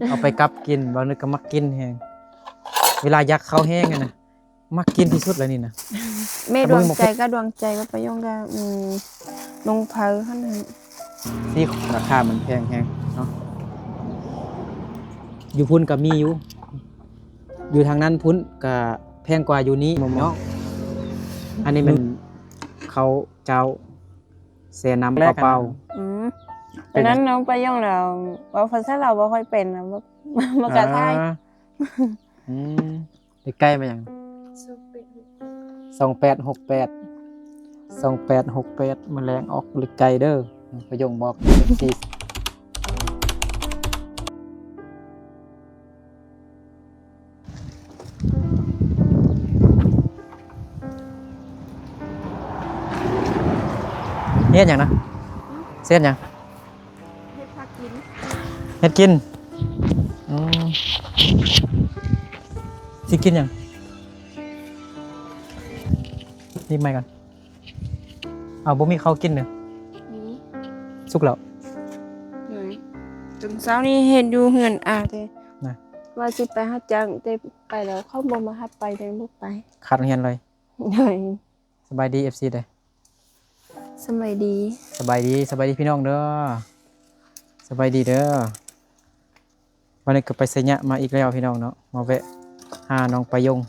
เอาไปกับกินบางนึกก็มักกินแห้งเวลายักเข้าแห้งอะนะมักกินที่สุดเลยนี่นะ แม่ดวงใจก็ดวงใจก็ไปยงก็ลงเพลหั่นน่ะ ที่ราคามันแพงแห้งเนาะอยู่พุ่นก็มีอยู่ทางนั้นพุ่นก็แพงกว่าอยู่นี้เนาะอันนี้มันเขาเจ้าเสียน้ำเปล่า ตอนนั้นน้องไปย่องเราว่าภาษาเราบ่ค่อยเป็นนะบ่ ๆ กะทาย อืมใกล้ๆมาอย่าง2868แมลงออกลึกไกลเด้อประโยงบอกที่เฮ็ดหยังนะเส้นหยัง ให้พักกิน เฮ็ดกินสิกินหยังรีบมาก่อนเอาบ่มีข้าวกินเด้อ นี่ สุกแล้ว เลยจนเช้านี้เห็นอยู่เฮือนอาเด้ นะ ว่าสิไปรับจ้างแต่ไปแล้วเขาบ่มารับไปเลยบ่ไป ขาดโรงเรียนเลย เลย สบายดี FC เด้อ สมัยดี สบายดีพี่น้องเด้อสบายดีเด้อวันนี้ก็ไปไสยะมาอีกแล้วพี่น้องเนาะมาแวะหาน้องประยง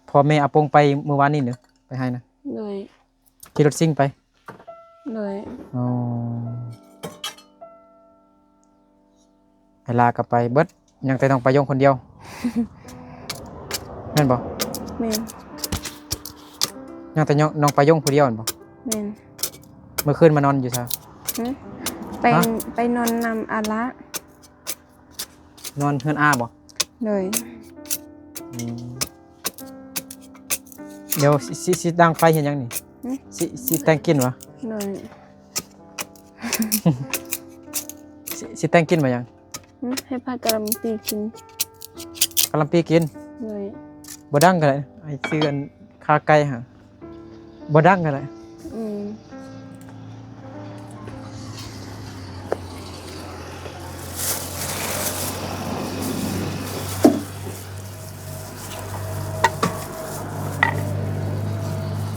พ่อแม่อาปงไปเมื่อวานนี้เนอะไปให้นะ เลย ขี่รถซิ่งไป เลย อ๋อเวลาก็ไปเบิดยังแต่น้องประยงคนเดียว แม่นบ่ แม่น ยังแต่น้องประยงคนเดียวแม่นบ่ แม่น เมื่อคืนมานอนอยู่ซะ ไป ฮะ ไปนอนนำอาละ นอนเฮือนอาบ่ เลย อืมเดี๋ยวสิดังไฟเห็นยังนี่สิแต่งกินวะ เลย สิแต่งกินมายัง ให้พากะลำปีกิน กะหล่ำปีกิน เลย บ่ดังก็ได้ไอ้ซื้ออันคาไก่หั่นบ่ดังก็ได้ อืม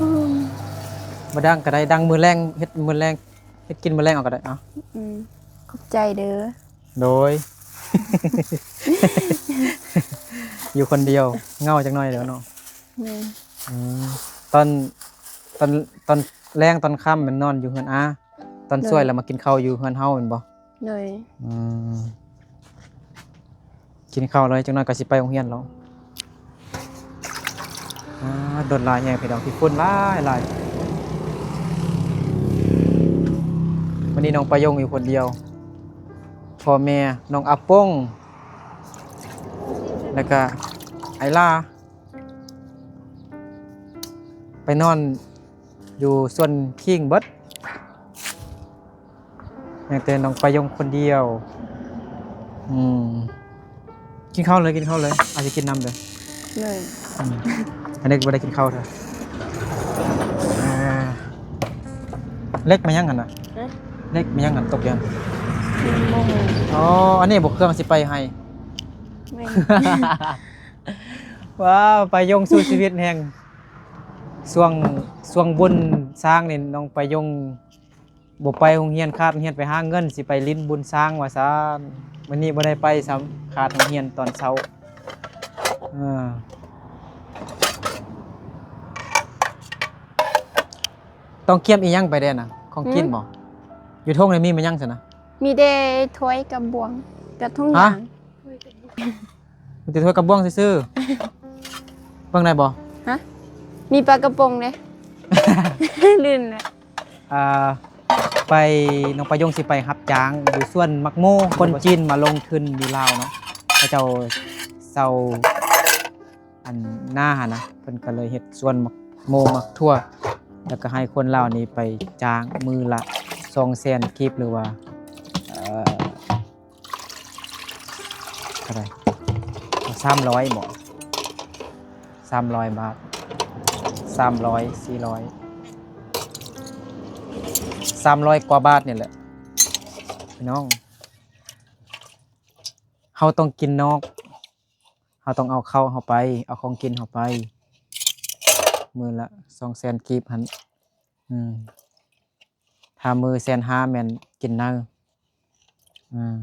อืม บ่ดังก็ได้ดังมื้อแรงเฮ็ดมื้อแรงเฮ็ดกินมื้อแรงเอาก็ได้เอ้า อืมขอบใจเด้อ โดย อยู่คนเดียวเหงาจักหน่อยเดี๋ยวเนาะ แม่น อืมตอนตอนแรงตอนค่ำมันนอนอยู่เฮือนอาตอนช่วยแล้วมากินข้าวอยู่เฮือนเฮาแม่นบ่ เลย อืมกินข้าวเลยจังหน่อยก็สิไปโรงเรียนแล้วโดนลายแฮงพี่น้องพี่ฝุ่นหลายวันนี้น้องประยงอยู่คนเดียวพ่อแม่น้องอาปงแล้วก็ไอล่าไปนอนอยู่ส่วนคิงเบิดยังแต่น้องประยงคนเดียวกินข้าวเลยอาจจะกินน้ำเลย เลย อันนี้ก็ไม่ได้กินข้าวเถอะเล็กมายังกันนะเล็กมายังกันตกยัง กินโมโห อ๋ออันนี้บกเครื่องสิไปให้ แม่น ว้าวไปยงสู้ชีวิตแห่งช่วงบุญสร้างนี่น้องไปยงบ่ไปโรงเรียนขาดโรงเรียนไปหาเงินสิไปลิ้นบุญสร้างว่าซะวันนี้บ่ได้ไปซ้ำขาดโรงเรียนตอนเช้าต้องเกี่ยมอีหยังไปเด้น่ะของกินบ่อยู่ทุ่งนี่มีมันยังซั่นนะ มีเดถ้วยกับบวงกับทุ่งยาง มันจะถ้วยกระบ้วงซื่อๆเบิ่งได้บ่ ฮะมีปลากระป๋องเลย ลื่นเลย ไปน้องประยงสิไปรับจ้างอยู่ส่วนมักโมคนจีนมาลงทุนอยู่ลาวเนาะเขาเจ้าเซาอันหน้าหั่นนะเพิ่นก็เลยเฮ็ดส่วนมักโมมักทั่วแล้วก็ให้คนลาวนี้ไปจ้างมือละ200,000กีบหรือว่าเท่าไหร่300บ่300 บาท300 400 300 กว่าบาทนี่แหละพี่น้อง เฮาต้องกินนอกเฮาต้องเอาข้าวเฮาไปเอาของกินเฮาไปมื้อละ200,000กีบหั่นอืมถ้ามื้อ150,000แม่นกินเนาอืม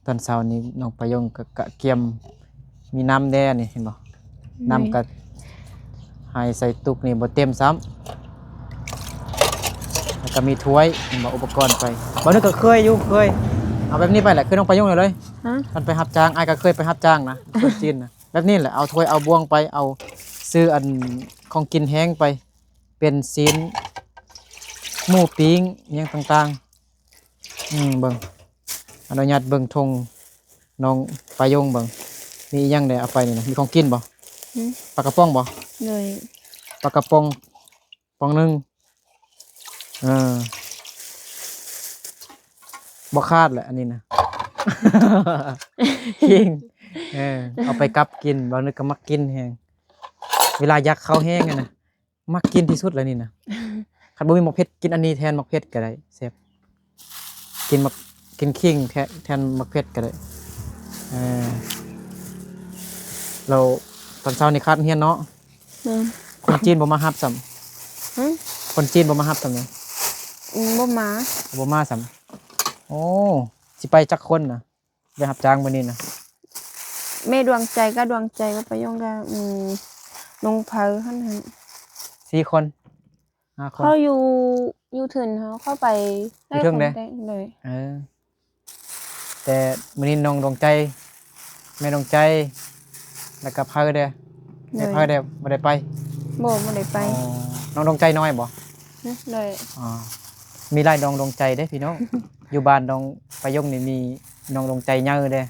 ตอนเช้านี้น้องประยงก็กะเกียมมีน้ำแด่นี่เห็นบ่น้ำก็ให้ใส่ตุกนี่บ่เต็มซ้ำแล้วก็มีถ้วยเห็นบ่อุปกรณ์ไปบ่นึกก็เคยอยู่เคยเอาแบบนี้ไปแหละคือน้องประยงเลย ฮะ มันไปรับจ้างอ้ายก็เคยไปรับจ้างนะคนจีนนะแบบนี้แหละเอาถ้วยเอาบ่วงไปเอาซื้ออันของกินแห้งไปเป็นซีนหมูปิ้งอิหยังต่างๆเบิ่งอนุญาตเบิ่งธงน้องปายงเบิ่งมีอิหยังได้เอาไปนี่นะมีของกินบ่ หืม ปลากระป๋องบ่ เลย ปลากระป๋องป๋องหนึงเออบ่คาดแหละอันนี้นะ จริงเอาไปกับกินบางนึกก็มักกินแฮงเวลาอยากข้าวแห้งอะนะมักกินที่สุดเลยนี่นะคันบ่มีหมกเผ็ดกินอันนี้แทนหมกเผ็ดก็ได้แซ่บกินขิงแทนหมกเผ็ดก็ได้เออเราตอนเช้านี่คาดเฮียนเนาะ อืม คนจีนบ่มารับซ้ำ หึ คนจีนบ่มารับซ้ำนี่ บ่มา บ่มาซ้ำโอ้สิไปจักคนน่ะไปรับจ้างมื้อนี้นะ แม่ดวงใจก็ดวงใจก็ไปยงก็ลงเผาหั่น 4 คน5 คน เขาอยู่ถึงเขาเข้าไป อยู่เทิงเด้ เลย เออแต่มื้อนี้น้องดวงใจแม่ดวงใจแล้วก็พาเด้อแม่พาเด้อบ่ได้ไป บ่ได้ไป อ๋อน้องดวงใจน้อยบ่ เลย อ๋อมีหลายน้องดวงใจเด้พี่น้อง อยู่บ้านน้องประยงนี่มีน้องดวงใจเยอะเด้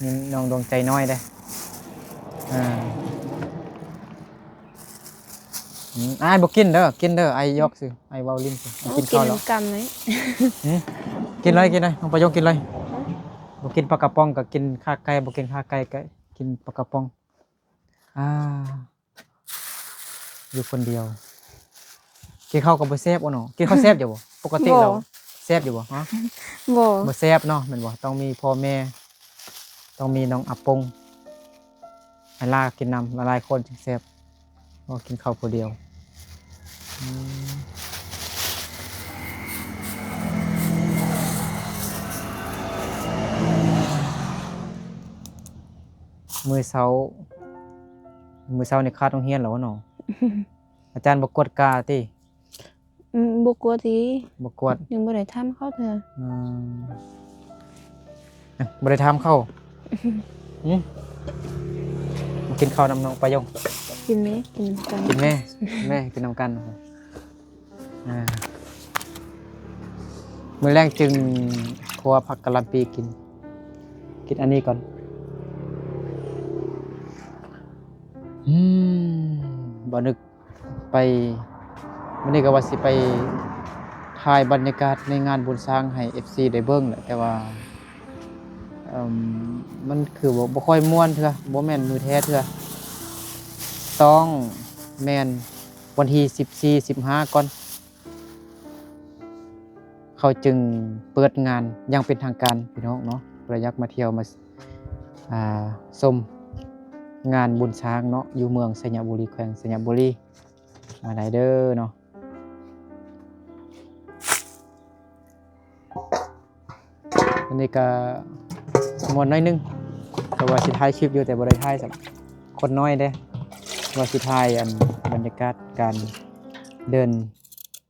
มีน้องดวงใจน้อยเด้อ่าอ้ายบ่กินเด้อกินเด้อไอ้ยอกซื่อไอ้เว้าลิ้นซื่อกิน กิน ข้าวแล้ว น้ำกำเลย กินเลยน้องประยงกินเลยบ่กินปลากระป๋องก็กินข้าไก่บ่กินข้าไก่ก็กินปลากระป๋องอ่าอยู่คนเดียวกินข้าวก็บ่แซ่บบ่เนาะกินข้าวแซ่บอยู่บ่ปกติเราแซ่บอยู่บ่ฮะ บ่ บ่แซ่บเนาะแม่นบ่ต้องมีพ่อแม่ต้องมีน้องอาปงให้ลากินนำหลายๆคนจึงแซ่บบ่กินข้าวผู้เดียวอืมมื้อเช้านี่คาดโรงเรียนแล้วเนาะ อาจารย์บ่กวดกาติ บ่กลัวที บ่กวด ยังบ่ได้ทำเข้าเถอะ อืมบ่ได้ถามเข้าหืมมากินข้าวนำน้องปายง กินไหมกินกัน กินแม่กินนำกันอ่ามื้อแรกจึงครัวผักกะหล่ำปีกินอันนี้ก่อนบ่นึกไปมื้อนี้ก็ว่าสิไปถ่ายบรรยากาศในงานบุญสร้างให้ FC ได้เบิ่งแหละแต่ว่ามันคือบ่ค่อยม่วนเทื่อบ่แม่นมือแท้เทื่อต้องแม่นวันที่14 15ก่อนเขาจึงเปิดงานอย่างเป็นทางการพี่น้องเนาะประยักมาเที่ยวมาชมงานบุญช้างเนาะอยู่เมืองสัญญบุรีแขวงสัญญบุรีมาได้เด้อเนาะอันนี้ก็มวนน้อยนึงแต่ว่าสิถ่ายคลิปอยู่แต่บ่ได้ถ่ายสักคนน้อยเด้ว่าสิถ่ายอันบรรยากาศการเดิน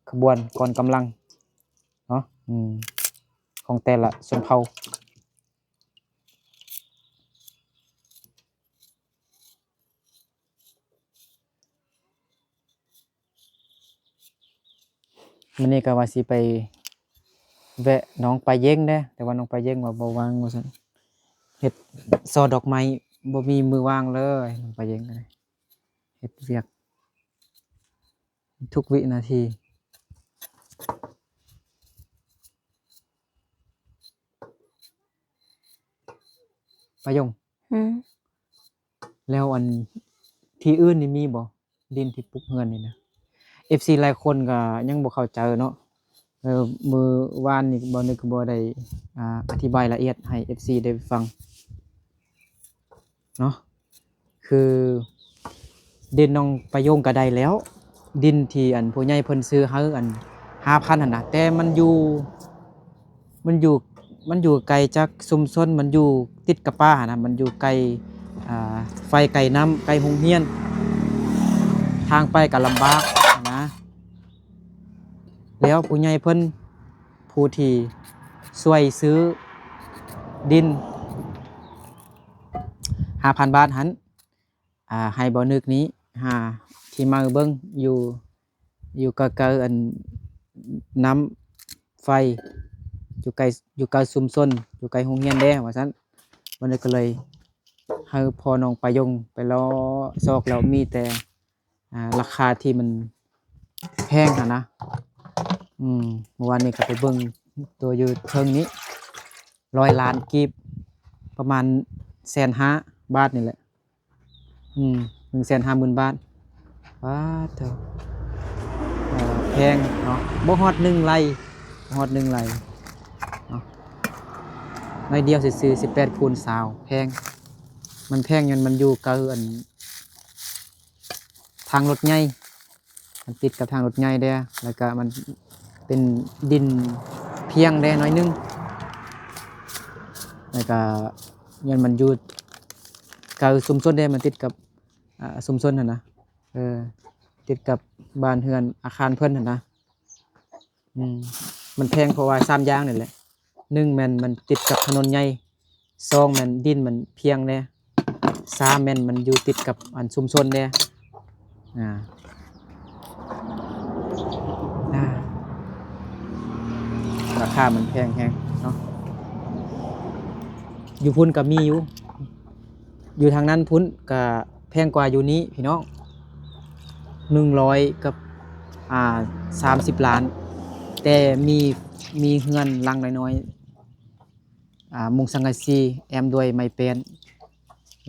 ขบวนก่อนกำลังเนาะของแต่ละชนเผ่ามื้อนี้ก็ว่าสิไปแวะน้องปลาเย้งเด้แต่ว่าน้องปลาเย้งว่าบ่ว่างว่าซั่นเฮ็ดซอดอกไม้บ่มีมือว่างเลยน้องปลาเย้งก็ได้เฮ็ดเวียกทุกวินาทีปลายง แล้วอันที่อื่นนี่มีบ่ดินที่ปลูกเฮือนนี่นะ FC หลายคนก็ยังบ่เข้าใจเนาะ มื้อวานนี่บ่นึกก็บ่ได้อธิบายละเอียดให้ FC ได้ฟังเนาะคือดินน้องประโยงก็ได้แล้ว ดินที่อันผู้ใหญ่เพิ่นซื้อให้อัน 5,000หั่นน่ะแต่มันมันอยู่มันอยู่ไกลจากชุมชนมันอยู่ติดกับป่าหั่นน่ะมันอยู่ไกลไฟไกลน้ำไกลโรงเรียน ทางไปก็ลำบากนะแล้วผู้ใหญ่เพิ่นผู้ที่ช่วยซื้อดิน 5,000 บาทหันให้บ่นึกนี้ที่มาเบิ่งอยู่ใกล้ๆอันน้ำไฟอยู่ไกลชุมชนอยู่ไกลโรงเรียนแด้ว่าซั่นบ่นึกก็เลยให้พ่อน้องประยงไปรอซอกแล้วมีแต่ราคาที่มันแพงนะเมื่อวานนี้ก็ไปเบิ่งตัวอยู่เทิงนี้100 ล้านกีบประมาณ150,000 บาทนี่แหละ150,000 บาทว้าเถอะแพงเนาะบ่ฮอด1 ไร่บ่ฮอด1 ไร่เนาะไร่เดียวซื่อๆ18 คูณ 20แพงมันแพงจนมันอยู่กับอันทางรถใหญ่มันติดกับทางรถใหญ่เด้อแล้วก็มันเป็นดินเพียงแด้น้อยนึงแล้วก็ยันมันอยู่กับชุมชนเด้มันติดกับชุมชนหั่นนะติดกับบ้านเฮือนอาคารเพิ่นหั่นนะมันแพงเพราะว่า3อย่างนี่แหละ1แม่นมันติดกับถนนใหญ่2แม่นดินมันเพียงแน่3แม่นมันอยู่ติดกับอันชุมชนเด้ราคามันแพงแฮงเนาะอยู่พุ่นก็มีอยู่ทางนั้นพุ่นก็แพงกว่าอยู่นี้พี่น้อง100กับ30 ล้านแต่มีเฮือนหลังน้อยๆมุงสังกะสีแอมด้วยไม้แป้น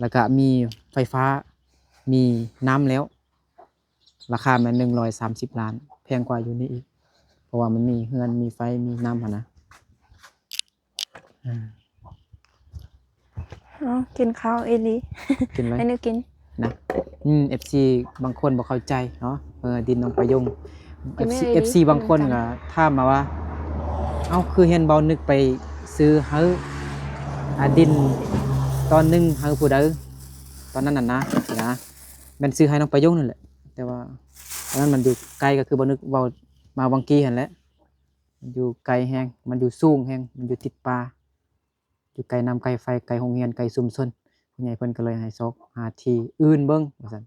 แล้วก็มีไฟฟ้ามีน้ำแล้วราคามัน130 ล้านแพงกว่าอยู่นี่อีกเพราะว่ามันมีเฮือนมีไฟมีน้ำหั่นนะกินข้าวเอลี กินไหม ให้นึกกินนะ FC บางคนบ่เข้าใจเนาะดินน้องประยง FC บางคนก็ถามมาว่าเอ้าคือเห็นเบานึกไปซื้อเฮาดินตอนนึงเฮาผู้ใดตอนนั้นน่ะนะแม่นซื้อให้น้องประยงนั่นแหละแต่ว่าตอนนั้นมันอยู่ไกลก็คือบ่นึกเว้ามาวังกี้หั่นแหละมันอยู่ไกลแฮงมันอยู่สูงแฮงมันอยู่ติดป่าอยู่ไกลน้ำไกลไฟไกลโรงเรียนไกลชุมชนผู้ใหญ่เพิ่นก็เลยให้ซอกหาที่อื่นเบิ่งว่าซั่น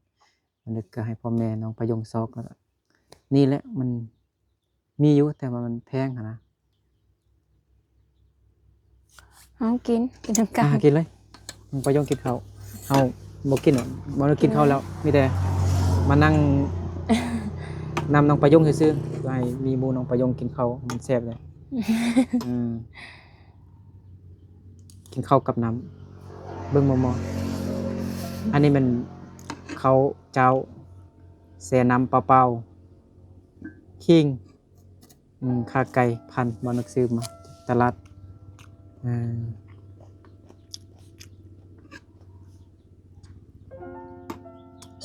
มันนึกก็ให้พ่อแม่น้องประยงซอกแล้วนี่แหละมันมีอยู่แต่ว่ามันแพงนะกินน้ำกันกินเลยน้องประยงกินข้าวเฮาบ่กินบ่ได้กินข้าวแล้วมีแต่มานั่งนำน้องประยงซื่อๆให้มีหมู่น้องประยงกินข้าวมันแซ่บเลยกินข้าวกับน้ำเบิ่งมออันนี้มันเขาเจ้าแซ่น้ำเปล่าๆขิงขาไก่พันบ่นึกซื้อมาตลาด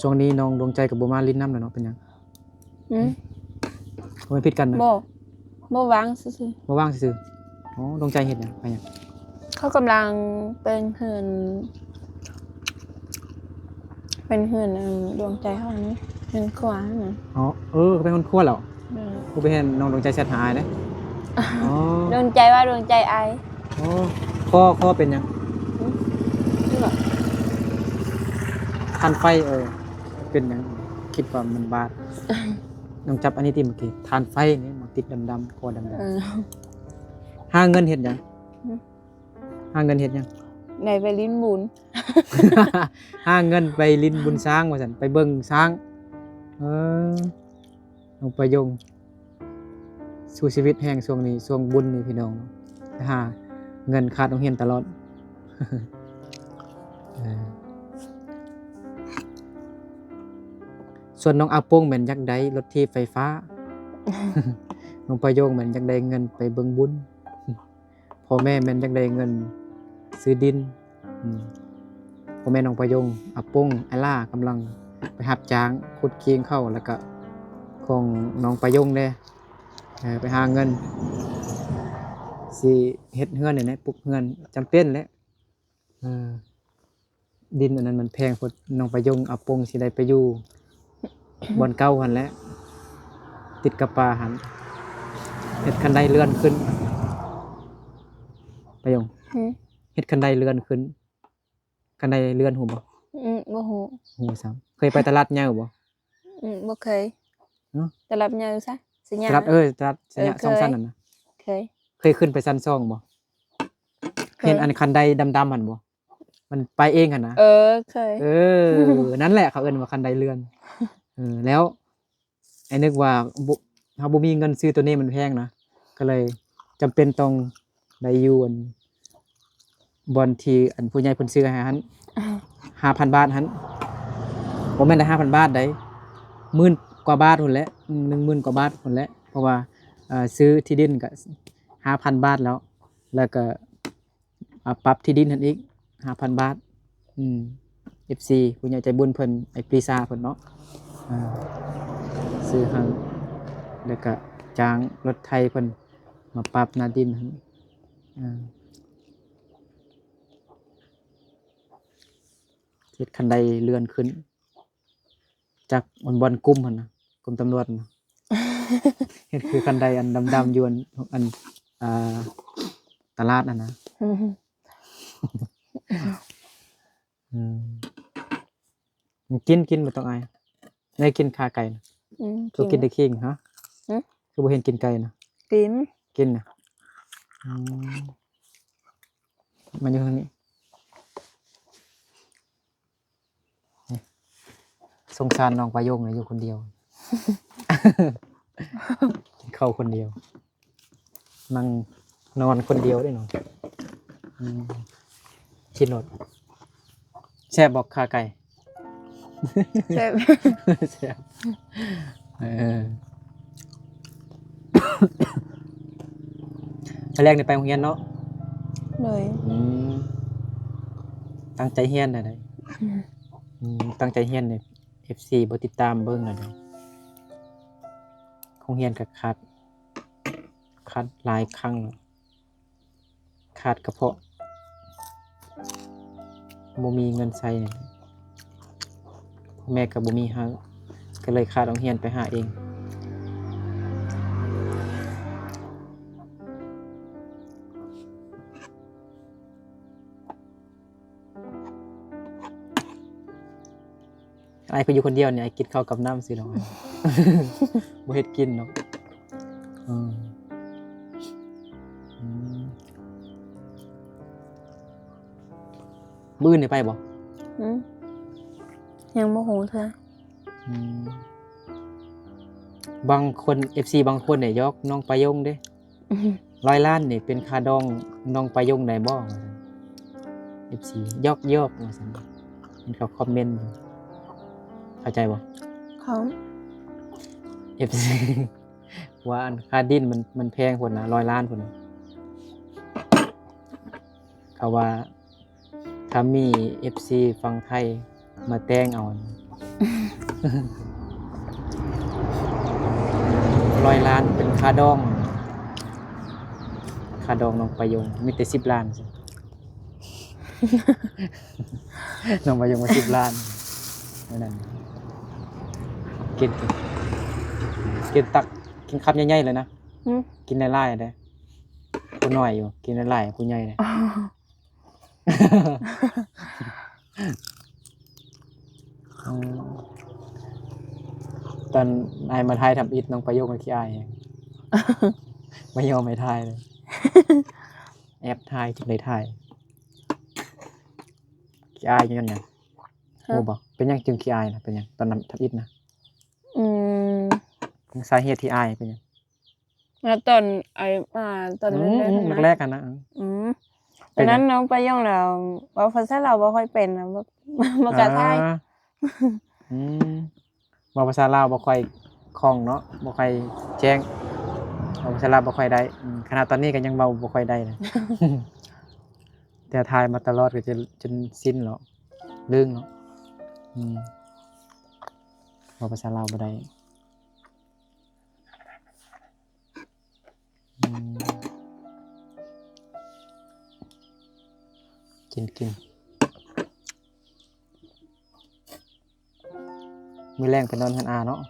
ช่วงนี้น้องดวงใจกับบ่มาลิ้นน้ำแล้วเนาะเป็นหยังบ่ผิดกันนะบ่วางซื่อบ่ว่างซื่ออ๋อดวงใจเฮ็ดหยังไปหยังเขากำลังเป็นเฮือนดวงใจเขานี่เป็นขวาน่ะอ๋อเป็นคนคั่วแล้วกูไปเห็นน้องดวงใจแชทหาเด้อ๋อดวงใจว่าดวงใจไออ๋อข้อเป็นหยังนี่บ่ทานไฟเป็นหยังคิดว่ามันบาดน้องจับอันนี้ติเมื่อกี้ทานไฟนี่มันติดดำๆคอดำๆหาเงินเฮ็ดหยังหาเงินเฮ็ดหยังไหนไปลิ้นบุญ หาเงินไปลิ้นบุญช้างว่าซั่นไปเบิ่งช้างน้องประยงสู้ชีวิตแห่งช่วงนี้ช่วงบุญนี่พี่น้องหาเงินขาดโรงเรียนตลอด ส่วนน้องอาโป้งแม่นอยากได้รถถีบไฟฟ้า น้องประโยงมันจักได้เงินไปเบิ่งบุญพ่อแม่มันจักได้เงินซื้อดินพ่อแม่น้องประโยงอาปงไอล่ากำลังไปรับจ้างขุดเคียงเข้าแล้วก็ของน้องประโยงเด้ไปหาเงินสิเฮ็ดเฮือนนี่แหละปลูกเฮือนจำเป็นแหละดินอันนั้นมันแพงพดน้องประโยงอาปงสิได้ไปอยู่บ่อนเก่าหั่นแหละติดกับป่าหั่นเฮ็ดคันไดเลื่อนขึ้นประโยงเฮ็ดคันไดเลื่อนขึ้นคันไดเลื่อนหูบ่บ่ฮู้หูซ้ำเคยไปตลาดใหญ่บ่บ่เคยเนาะตลาดใหญ่ซะสิหยังตลาดตลาดสยะ2ชั้นนั่นน่ะเคยขึ้นไปชั้น2บ่เห็นอันคันไดดำๆหั่นบ่มันไปเองหั่นนะเคยนั่นแหละเขาเอิ้นว่าคันไดเลื่อนแล้วไอ้นึกว่าเฮาบ่มีเงินซื้อตัวนี้มันแพงนะก็เลยจำเป็นต้องได้อยู่อันบ่อนที่อันผู้ใหญ่เพิ่นซื้อให้หั่น 5,000 บาทหั่นบ่แม่นได้ 5,000 บาทได้หมื่นกว่าบาทพุ่นแหละ10,000 กว่าบาทพุ่นแหละเพราะว่าซื้อที่ดินก็ 5,000 บาทแล้วก็ปรับที่ดินหั่นอีก 5,000 บาทFC ผู้ใหญ่ใจบุญเพิ่นไอ้ปรีชาเพิ่นเนาะซื้อให้แล้วก็จ้างรถไถเพิ่นมาปรับหน้าดินหั่นเฮ็ดคันไดเลื่อนขึ้นจากบ่อนกุมหั่นน่ะกรมตำรวจน่ะ เฮ็ดคือคันไดอันดำๆอยู่อันตลาดนั่นนะกินบ่ต้องอายได้กินขาไก่นะคือกินได้คิงฮะคือบ่เห็นกินไก่นะกินน่ะมันอยู่ทางนี้สงสารน้องประโยงน่ะอยู่คนเดียว กินข้าวคนเดียวนั่งนอนคนเดียวได้เนาะชินโนดแซ่บบอกขาไก่แซ่บ แซ่บแรกนี่ไปโรงเรียนเนาะเลยตั้งใจเรียนได้ตั้งใจเรียนเนี่ย FC บ่ติดตามเบิ่งน่ะเด้โรงเรียนก็ขาดหลายครั้งขาดกระเพาะบ่มีเงินใช้เนี่ยพ่อแม่ก็บ่มีหาก็เลยขาดโรงเรียนไปหาเองไอ้ก็อยู่คนเดียวเนี่ยไอ้กินข้าวกับน้ำสิเนาะ บ่เฮ็ดกินเนาะมื้อนี่ไปบ่ยังบ่ฮู้เท่าบางคน FC บางคนเนี่ยยกน้องประโยงเด้100 ล้านนี่เป็นค่าดองน้องประโยงได้บ่ FC ยกว่าซั่นเห็นเขาคอมเมนต์เข้าใจบ่เขา FC ว่าอันค่าดินมันแพงพุ่นน่ะ100 ล้านพุ่นเขาว่าถ้ามี FC ฝั่งไทยมาแต่งเอา100 ล้านเป็นค่าดองน้องประโยงมีแต่10 ล้านซิ น้องประโยงมา10 ล้านนั่นกินตักกินคำใหญ่ๆเลยนะกินหลายๆเด้ผู้น้อยอยู่กินหลายๆผู้ใหญ่เด้ตอนนายมาถ่ายทำอิฐน้องประโยคมันขี้อายไม่ยอมไม่ถ่ายเลยแอบถ่ายจึงได้ถ่ายขี้อายยังไงโอ้บอกเป็นยังจึงขี้อายนะเป็นยังตอนนั้นทำอิฐนะสาเหตุที่อายเป็นยังแล้วตอนตอนแรกกันนะตอนนั้นน้องไปย่องแล้วว่าภาษาเราบ่ค่อยเป็นนะบ่กล้าทายว่าภาษาลาวบ่ค่อยคล่องเนาะบ่ค่อยแจ้ง เอาภาษาลาวบ่ค่อยได้ขนาดตอนนี้ก็ยังเว้าบ่ค่อยได้เลย แต่ทายมาตลอดก็จะจนสิ้นแล้วลืมเนาะเว้าภาษาลาวบ่ได้อืมกินมื้อแรงไปนอนเฮือนอาเนาะ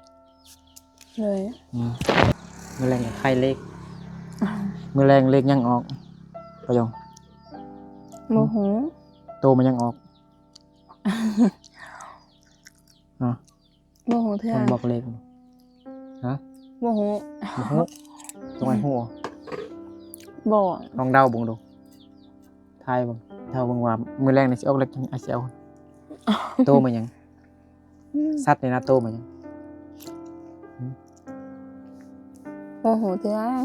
เลย มื้อแรงก็ไข่เล็กมื้อแรงเล็กยังออกประโยง โมโห โตมันยังออกเนาะ โมโหเถื่อ มัน น บอกเล็กฮะ โมโห บ่ฮู้ตรงไหนฮู้ บอก ลองเดาเบิ่งดูทายเบิ่งเดาเบิ่งว่ามื้อแรงนี่สิออกเล็กจังสิเอาโตมันยังสัตว์นี่นะโตมันยัง โมโหเถื่อน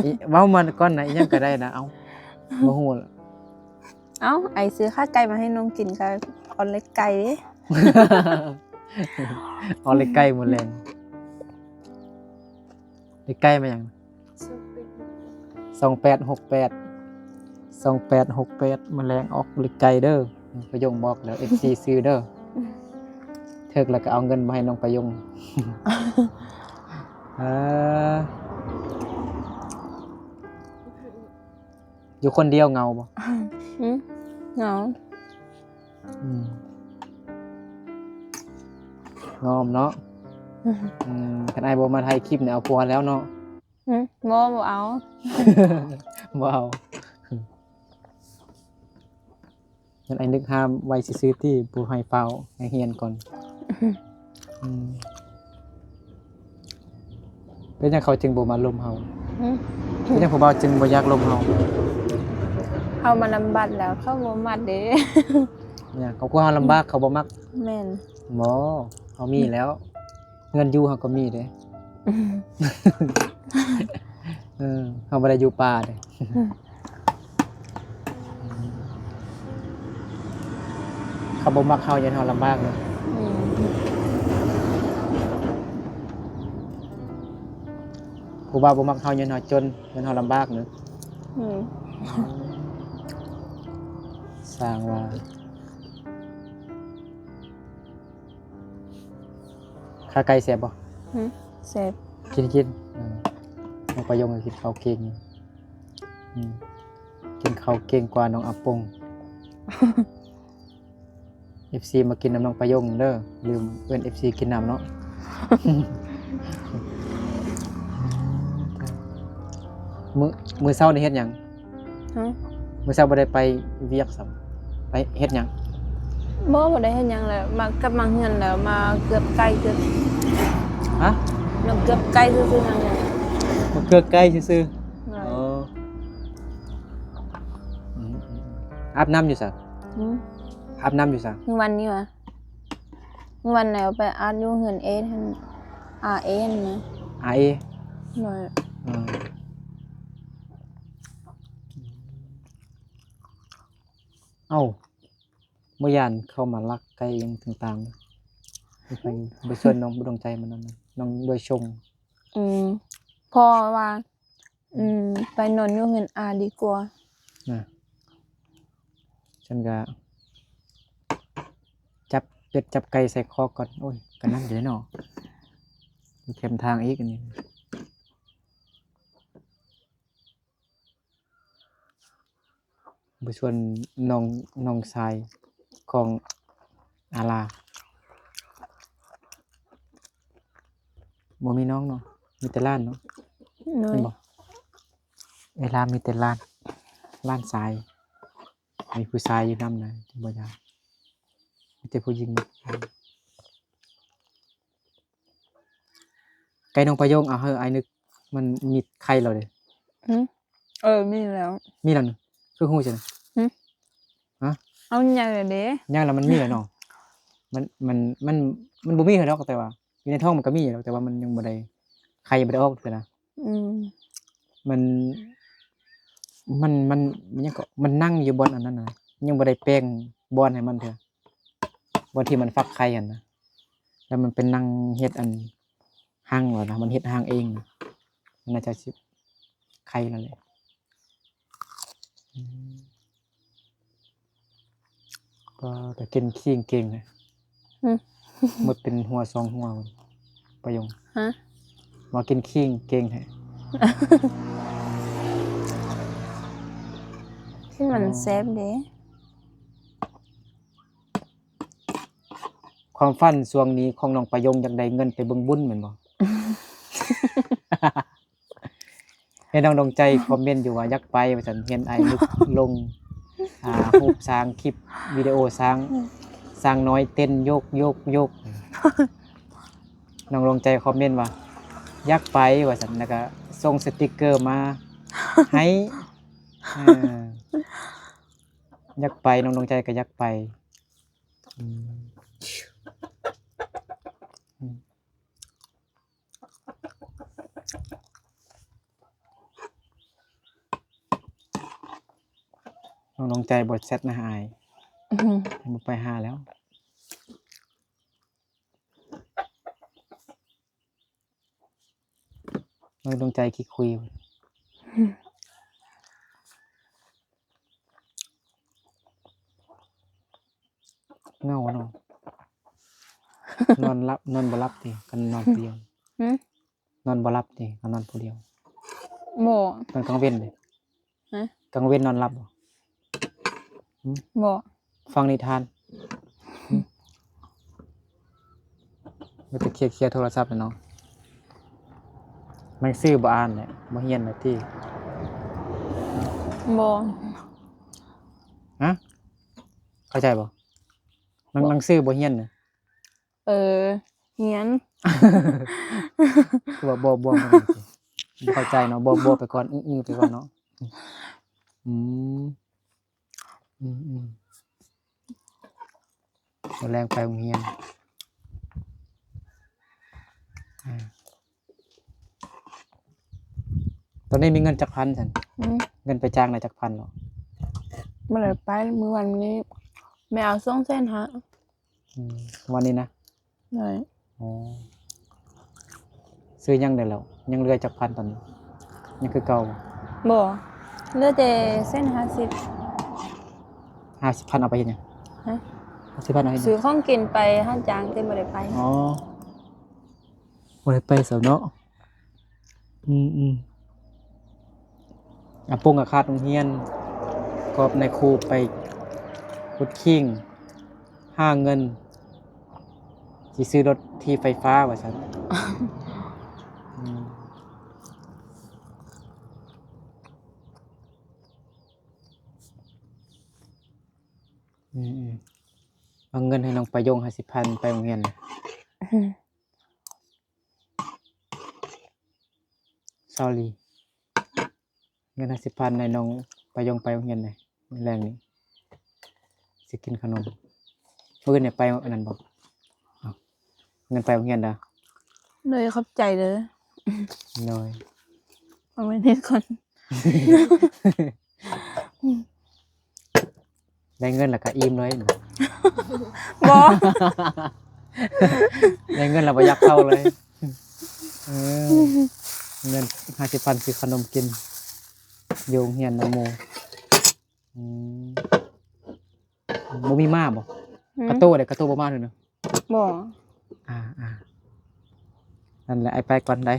อีเว้ามันก่อนนะอีหยังก็ได้นะเอ้าบ่ฮู้ล่ะ เอ้าไอซื้อข้าวไก่มาให้น้องกินกับออนเล็กไก่ดิ เอาเล็กไก่หมดแรงเล็กไก่มาหยัง2868มื้อแรงออกเล็กไก่เด้อประโยงบอกแล้ว FC ซื้อเด้อเถิกแล้วก็เอาเงินมาให้น้องประโยง เอออยู่คนเดียวเหงาบ่ เหงา งอมเนาะคันอ้ายบ่มาถ่ายคลิปเนี่ยเอาผัวแล้วเนาะ บ่เอา บ่เอาคันอ้ายนึกหาไว้ซื้อๆที่ผู้ให้เฝ้าให้เฮียนก่อนเป็นจังเขาจึงบ่มาลมเฮาเป็นจังผู้บ่าวจึงบ่อยากลมเฮา เอามาลำบัดแล้วเข้าบ่มัดเด้ เนี่ยเขากลัวเฮาลำบากเขาบ่มัก แม่น บ่เฮามีแล้ว เงินอยู่เฮาก็มีเด้ เฮาบ่ได้อยู่ป่าเด้เขาบ่มักเฮายันเฮาลำบากเด้ผู้บ่าวบ่มักเฮายันเฮาจนยันเฮาลำบากเด้สร้างว่าข้าไก่แซ่บบ่ เสร็จ กินน้องประยงก็กินข้าวเก่งอยู่กินข้าวเก่งกว่าน้องอาปง FC มากินน้ำน้องประยงเด้อลืมเอิ้น FC กินน้ำเนาะ มื้อเช้านี่เฮ็ดหยัง มื้อเช้าบ่ได้ไปเวียกซ้ํไปเฮ็ดหยัง บ่ได้เฮ็ดหยังแล้วมากลับมาเฮือนแล้วมาเกือบไก่เกือบ ฮะ น้ำเกือบไก่ซื่อๆนั่นแหละ มาเกือกไก่ซื่อ หน่ ๆ อย อ๋ออาบน้ำอยู่ซะอาบน้ำอยู่ซะ วันนี้วะวันไหนเอาไปอาร์ตอยู่เฮือนเอสหั่นเอสนะ อาเอ หน่อย เอ้าบ่ย่านเข้ามาลักไก่หยังต่างๆไปชวนน้องบ่ดวงใจมันนั่นน่ะน้องโดยชง พอว่าไปนอนอยู่เฮือนอาดีกว่า นะฉันก็จับเป็ดจับไก่ใส่คอก่อนโอ้ยก็นั่นเดี๋ยวเนาะมีเข็มทางอีกอันนี้ไปชวนน้องชายของอาลาบ่มีน้องเนาะมีแต่ล้านเนาะ หน่อย เห็นบ่เวลามีแต่ล้านทรายมีผู้ชายอยู่นำนะจังบ่ยากมีแต่ผู้หญิงไก่น้องประโยงเอาเฮ้อไอ้นึกมันมีไข่แล้วเด้ มีแล้ว มีแล้วนึคือฮู้จัง เอาใหญ่เลยเด้ ย่างแล้วมันมีแล้วเนาะมันบ่มีเหรอดอกแต่ว่าอยู่ในท้องมันก็มีแล้วแต่ว่ามันยังบ่ได้ไข่บ่ได้ออกเทื่อนะ มันยังก็มันนั่งอยู่บนอันนั้นน่ะยังบ่ได้แปลงบอนให้มันเถอะบอนที่มันฟักไข่หั่นนะแล้วมันเป็นนั่งเฮ็ดอันหางว่านะมันเฮ็ดหางเองนะมันน่าจะสิ ไข่นั่นแหละก็แต่กินขี้เก่งเลยหมดเป็นหัวสองหัวประยง ฮะ มากินขี้เก่งแฮะ ที่มันเซฟเด้ ความฝันช่วงนี้ของน้องประยงอยากได้เงินไปเบิ่งบุญเหมือนบ่ ให้น้องดวงใจคอมเมนต์อยู่ว่าอยากไปว่าซั่นเห็นไอ้นึกลงรูปสร้างคลิปวิดีโอสร้างน้อยเต้นโยก น้องดวงใจคอมเมนต์ว่าอยากไปว่าซั่นแล้วก็ส่งสติกเกอร์มา ให้อยากไปน้องดวงใจก็อยากไปน้องดวงใจบทเซตนะอายบ่ไปหาแล้วน้องดวงใจขี้คุยเงาเนาะ นอนบ่หลับติกันนอนผู้เดียวนอนบ่หลับติกันนอนผู้เดียว บ่ ตอนกลางเว้นเด้ ฮะ กลางเว้นนอนหลับบ่ บ่ ฟังนิทานมันจะเคลียร์โทรศัพท์น่ะเนาะมันซื้อบ่อ่านแหละบ่เฮียนน่ะติ บ่ ฮะเข้าใจบ่หนังสือบ่เฮียนน่ะ เฮียน คือว่าบ่มันสิบ่เข้าใจเนาะบ่ไปก่อนอื้อๆไปก่อนเนาะอืมมื้อแรงไปโรงเรียนตอนนี้มีเงินจักพันซั่นเงินไปจ้างได้จักพันเหรอ เมื่อไหร่ไปมื้อวันนี้ไม่เอาส่งเส้นฮะ วันนี้นะ เลย อ๋อซื้อยังได้แล้วยังเหลือจักพันตอนนี้ยังคือเก่า บ่เหลือแต่เส้น50 50,000เอาไปเฮ็ดหยัง ฮะ 50,000เอาเฮ็ดห ซื้ ยั อง ของกินไปห้างจางแต่บ่ได้ไป อ๋อบ่ได้ไปซะเนาะปงกับคาดโรงเรียนก็ในครูไปพุดคิงหาเงินสิซื้อรถที่ไฟฟ้าว่าซั่นเอาเงินให้น้องประยง50,000ไปโรงเรียนน่ะsorry เงิน50,000ให้น้องประยงไปโรงเรียนน่ะมื้อแรงนี้สิกินขนมมื้อนี้ไปอันนั้นบ่อ้าวเงินไปโรงเรียนเด้อ เลยขอบใจเด้อ น้อย เอาไว้นี่ก่อน ได้เงินแล้วก็อิ่มเลย บ่ ได้เงินแล้วบ่อยากเข้าเลยเงิน50,000ซื้อขนมกินอยู่โรงเรียนนำหมู่บ่มีมาบ่กระโตเด้กระโตบ่มาเลยเนาะ บ่ นั่นแหละไอ้ไปก่อนได้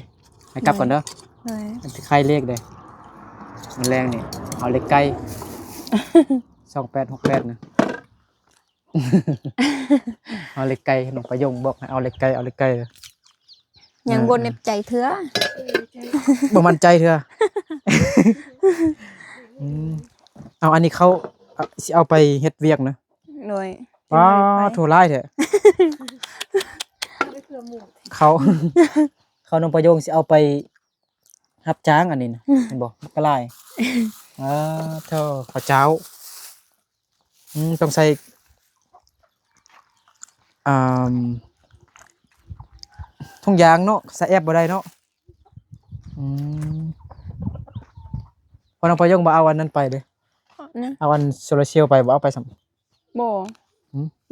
ไอ้กลับก่อนเด้อ เลย อันที่ใครเลขเด้มันแรงนี่เอาเลขไกล 2868นะ เอาเลขไกลน้องประยงบอกให้เอาเลขไกลเอาเลขไกล ยังบ่เน็บใจเถื่อ บ่มั่นใจเถอะ เอาอันนี้เขาสิเอาไปเฮ็ดเวียกนะ เลย ว้าโถร้ายแท้เขาน้องประโยงสิเอาไปรับจ้างอันนี้นะเห็นบ่กะลายเท่าข้าวเจ้าต้องใส่ทุ่งยางเนาะใส่แอบบ่ได้เนาะพอน้องประโยงบ่เอาอันนั้นไปเด้ นะ เอาอันโซลาร์เซลล์ไปบ่เอาไปสำ บ่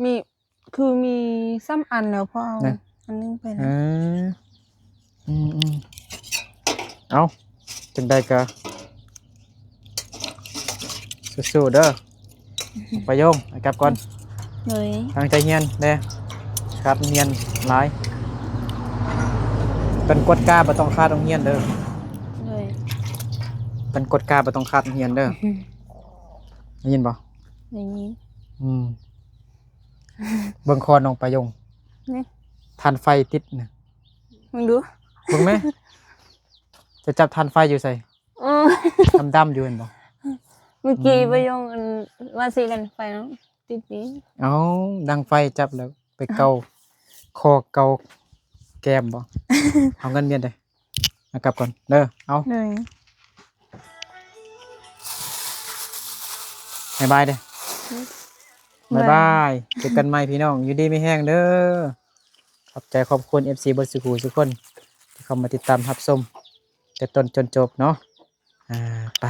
มีคือมีซ้ำอันแล้วพอเอาอันนึงไปนะ เอา จังได้ก็สู้ๆเด้อไปโยงไปกลับก่อน เลย ตั้งใจเรียนเด้อครับเรียนหลายเป็นกฎกาบ่ต้องคาดโรงเรียนเด้อ เลย เป็นกฎกาบ่ต้องคาดโรงเรียนเด้อได้ยินบ่ อย่างนี้ อืมเบิ่งคอน้องไปโยง นี่ ทานไฟติดน่ะ มึงดู เบิ่งไหมจะจับทานไฟอยู่ใส่ อือ ดำๆอยู่เห็นบ่ เมื่อกี้ไปยงอันว่าสิเล่นไฟเนาะติดนี้ เอาดังไฟจับแล้วไปเกาคอเกาแก้มบ่ เอาเงินเมียนเด้มากลับก่อนเด้อเอา เลย บ๊ายบายเด้บ๊ายบายเจอกันใหม่พี่น้องอยู่ดีไม่แห้งเด้อขอบใจขอบคุณ FC เบิดสุขุทุกคนที่เข้ามาติดตามรับชมแต่ต้นจนจบเนาะไป